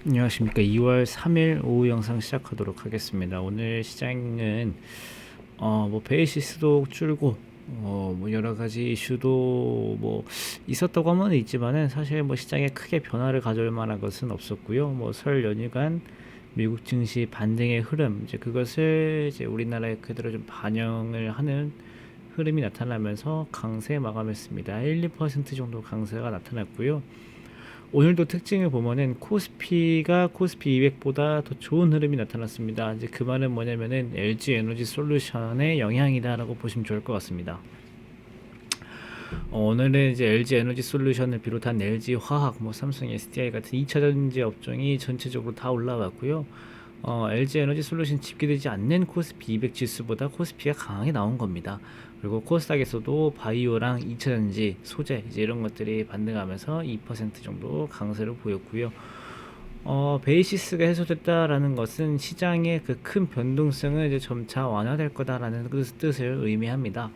안녕하십니까. 2월 3일 오후 영상 시작하도록 하겠습니다. 오늘 시장은 뭐 베이시스도 줄고 뭐 여러 가지 이슈도 뭐 있었다고 하면 있지만은 사실 뭐 시장에 크게 변화를 가져올 만한 것은 없었고요. 뭐 설 연휴간 미국 증시 반등의 흐름, 이제 그것을 이제 우리나라에 그대로 좀 반영을 하는 흐름이 나타나면서 강세 마감했습니다. 1, 2% 정도 강세가 나타났고요. 오늘도 특징을 보면은 코스피가 코스피 200보다 더 좋은 흐름이 나타났습니다. 이제 그 말은 뭐냐면은 LG 에너지 솔루션의 영향이다라고 보시면 좋을 것 같습니다. 오늘은 이제 LG 에너지 솔루션을 비롯한 LG 화학, 뭐 삼성 SDI 같은 2차 전지 업종이 전체적으로 다 올라왔고요. LG 에너지 솔루션 집계되지 않는 코스피 200 지수보다 코스피가 강하게 나온 겁니다. 그리고 코스닥에서도 바이오랑 2차 전지, 소재 이제 이런 것들이 반등하면서 2% 정도 강세를 보였고요. 베이시스가 해소됐다라는 것은 시장의 그 큰 변동성은 이제 점차 완화될 거다라는 뜻을 의미합니다.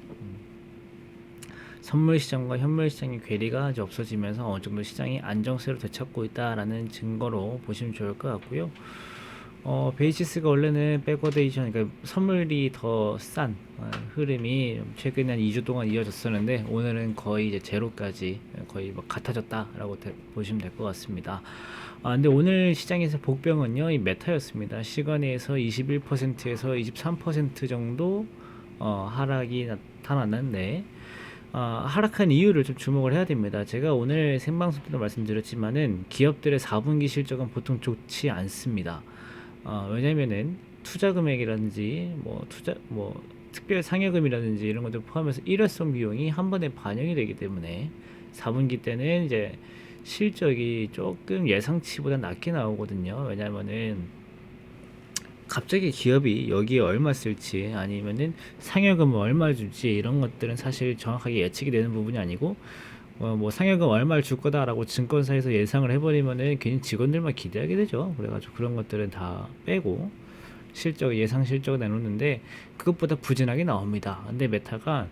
선물 시장과 현물 시장의 괴리가 이제 없어지면서 어느 정도 시장이 안정세로 되찾고 있다라는 증거로 보시면 좋을 것 같고요. 베이시스가 원래는 백워데이션, 그러니까 선물이 더 싼 흐름이 최근에 한 2주 동안 이어졌었는데 오늘은 거의 이제 제로까지 거의 뭐 같아졌다라고 보시면 될 것 같습니다. 근데 오늘 시장에서 복병은요, 이 메타였습니다. 시간에서 21%에서 23% 정도 하락이 나타났는데 하락한 이유를 좀 주목을 해야 됩니다. 제가 오늘 생방송 때도 말씀드렸지만은 기업들의 4분기 실적은 보통 좋지 않습니다. 왜냐면은 투자 금액이라든지 뭐 특별 상여금이라든지 이런 것들 포함해서 일회성 비용이 한 번에 반영이 되기 때문에 4분기 때는 이제 실적이 조금 예상치보다 낮게 나오거든요. 왜냐면은 갑자기 기업이 여기에 얼마 쓸지 아니면은 상여금을 얼마 줄지 이런 것들은 사실 정확하게 예측이 되는 부분이 아니고 뭐 상여금 얼마를 줄 거다라고 증권사에서 예상을 해버리면은 괜히 직원들만 기대하게 되죠. 그래가지고 그런 것들은 다 빼고 예상 실적을 내놓는데 그것보다 부진하게 나옵니다. 근데 메타가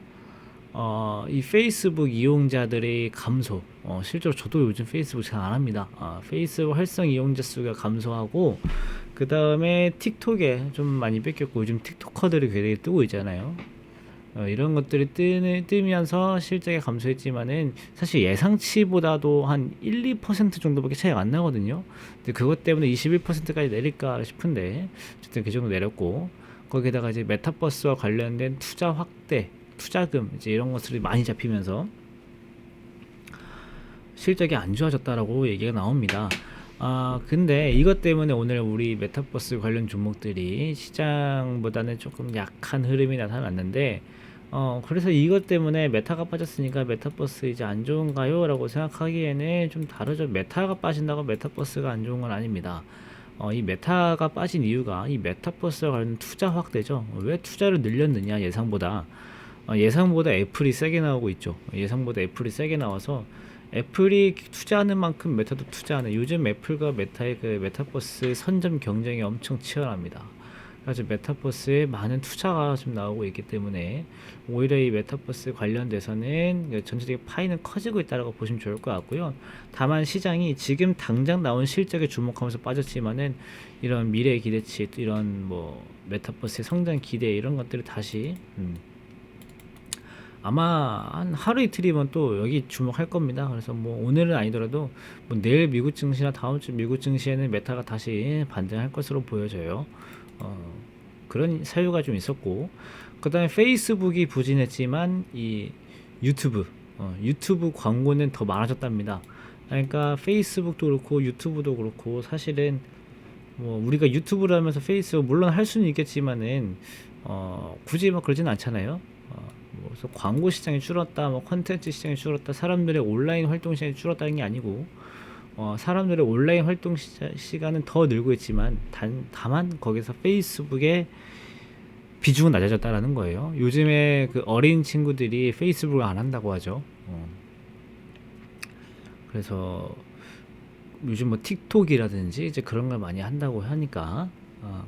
이 페이스북 이용자들의 감소, 실제로 저도 요즘 페이스북 잘 안 합니다. 페이스북 활성 이용자 수가 감소하고, 그 다음에 틱톡에 좀 많이 뺏겼고, 요즘 틱토커들이 굉장히 뜨고 있잖아요. 이런 것들이 뜨면서 실적이 감소했지만은 사실 예상치보다도 한 1, 2% 정도밖에 차이가 안 나거든요. 근데 그것 때문에 21%까지 내릴까 싶은데, 어쨌든 그 정도 내렸고, 거기다가 이제 메타버스와 관련된 투자 확대, 투자금 이제 이런 것들이 많이 잡히면서 실적이 안 좋아졌다라고 얘기가 나옵니다. 근데 이것 때문에 오늘 우리 메타버스 관련 종목들이 시장보다는 조금 약한 흐름이 나타났는데, 그래서 이것 때문에 메타가 빠졌으니까 메타버스 이제 안 좋은가요? 라고 생각하기에는 좀 다르죠. 메타가 빠진다고 메타버스가 안 좋은 건 아닙니다. 이 메타가 빠진 이유가 이 메타버스와 관련 투자 확대죠. 왜 투자를 늘렸느냐, 예상보다. 예상보다 애플이 세게 나오고 있죠. 예상보다 애플이 세게 나와서 애플이 투자하는 만큼 메타도 투자하는, 요즘 애플과 메타의 그 메타버스 선점 경쟁이 엄청 치열합니다. 그래서 메타버스에 많은 투자가 좀 나오고 있기 때문에 오히려 이 메타버스 관련돼서는 전체적인 파이는 커지고 있다고 보시면 좋을 것 같고요. 다만 시장이 지금 당장 나온 실적에 주목하면서 빠졌지만은 이런 미래 기대치, 이런 뭐 메타버스의 성장 기대 이런 것들을 다시 아마 한 하루 이틀이면 또 여기 주목할 겁니다. 그래서 뭐 오늘은 아니더라도 뭐 내일 미국 증시나 다음 주 미국 증시에는 메타가 다시 반등할 것으로 보여져요. 그런 사유가 좀 있었고, 그 다음에 페이스북이 부진했지만 이 유튜브 광고는 더 많아졌답니다. 그러니까 페이스북도 그렇고 유튜브도 그렇고 사실은 뭐 우리가 유튜브를 하면서 페이스북 물론 할 수는 있겠지만은 굳이 막 그러진 않잖아요. 그래서 광고 시장이 줄었다, 뭐 컨텐츠 시장이 줄었다, 사람들의 온라인 활동 시간이 줄었다는 게 아니고, 사람들의 온라인 활동 시간은 더 늘고 있지만 다만 거기서 페이스북의 비중은 낮아졌다라는 거예요. 요즘에 그 어린 친구들이 페이스북을 안 한다고 하죠. 그래서 요즘 뭐 틱톡이라든지 이제 그런 걸 많이 한다고 하니까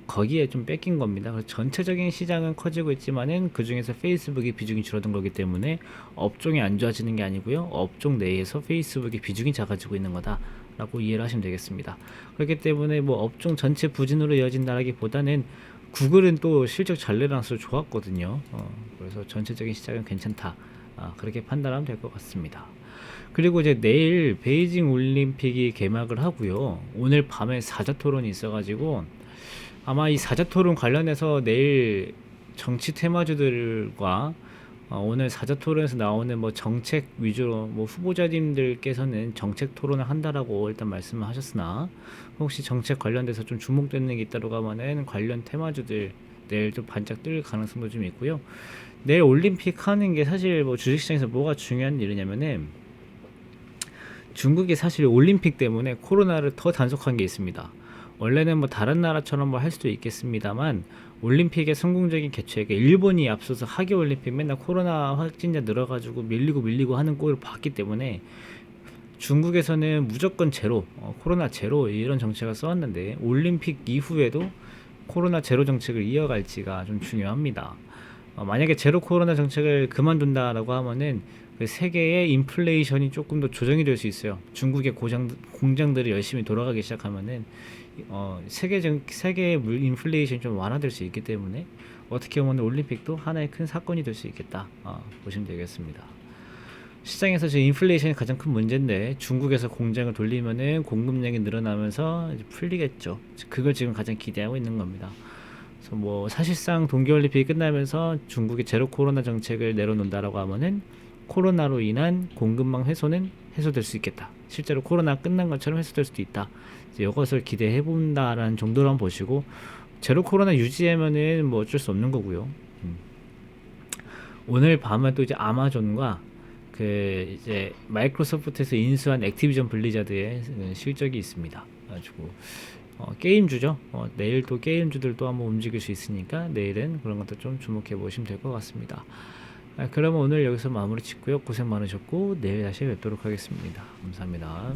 거기에 좀 뺏긴 겁니다. 그래서 전체적인 시장은 커지고 있지만은 그 중에서 페이스북의 비중이 줄어든 거기 때문에 업종이 안 좋아지는 게 아니고요. 업종 내에서 페이스북의 비중이 작아지고 있는 거다. 있다라고 이해를 하시면 되겠습니다. 그렇기 때문에 뭐 업종 전체 부진으로 이어진다라기보다는 구글은 또 실적 잘 내려서 좋았거든요. 그래서 전체적인 시장은 괜찮다. 그렇게 판단하면 될 것 같습니다. 그리고 이제 내일 베이징 올림픽이 개막을 하고요. 오늘 밤에 사자토론이 있어가지고 아마 이 사자토론 관련해서 내일 정치 테마주들과 오늘 사자토론에서 나오는 뭐 정책 위주로 뭐 후보자님들께서는 정책 토론을 한다라고 일단 말씀을 하셨으나 혹시 정책 관련돼서 좀 주목되는 게 있다고 하면은 관련 테마주들 내일 좀 반짝 뜰 가능성도 좀 있고요. 내일 올림픽 하는 게 사실 뭐 주식시장에서 뭐가 중요한 일이냐면은 중국이 사실 올림픽 때문에 코로나를 더 단속한 게 있습니다. 원래는 뭐 다른 나라처럼 뭐 할 수도 있겠습니다만 올림픽의 성공적인 개최에 일본이 앞서서 하계 올림픽 맨날 코로나 확진자 늘어가지고 밀리고 하는 꼴을 봤기 때문에 중국에서는 무조건 제로, 코로나 제로 이런 정책을 써왔는데 올림픽 이후에도 코로나 제로 정책을 이어갈지가 좀 중요합니다. 만약에 제로 코로나 정책을 그만둔다라고 하면은 그 세계의 인플레이션이 조금 더 조정이 될 수 있어요. 중국의 공장들이 열심히 돌아가기 시작하면은 세계의 인플레이션이 좀 완화될 수 있기 때문에 어떻게 보면 올림픽도 하나의 큰 사건이 될 수 있겠다 보시면 되겠습니다. 시장에서 지금 인플레이션이 가장 큰 문제인데 중국에서 공장을 돌리면은 공급량이 늘어나면서 이제 풀리겠죠. 그걸 지금 가장 기대하고 있는 겁니다. 그래서 뭐 사실상 동계올림픽이 끝나면서 중국이 제로 코로나 정책을 내려놓는다라고 하면은 코로나로 인한 공급망 훼손은 해소될 수 있겠다. 실제로 코로나 끝난 것처럼 해소될 수도 있다. 이제 이것을 기대해 본다라는 정도로 한번 보시고 제로 코로나 유지하면은 뭐 어쩔 수 없는 거고요. 오늘 밤에 또 이제 아마존과 그 이제 마이크로소프트에서 인수한 액티비전 블리자드의 실적이 있습니다. 가지고 게임주죠. 내일 또 게임주들도 한번 움직일 수 있으니까 내일은 그런 것도 좀 주목해 보시면 될 것 같습니다. 그러면 오늘 여기서 마무리 짓고요. 고생 많으셨고 내일 다시 뵙도록 하겠습니다. 감사합니다.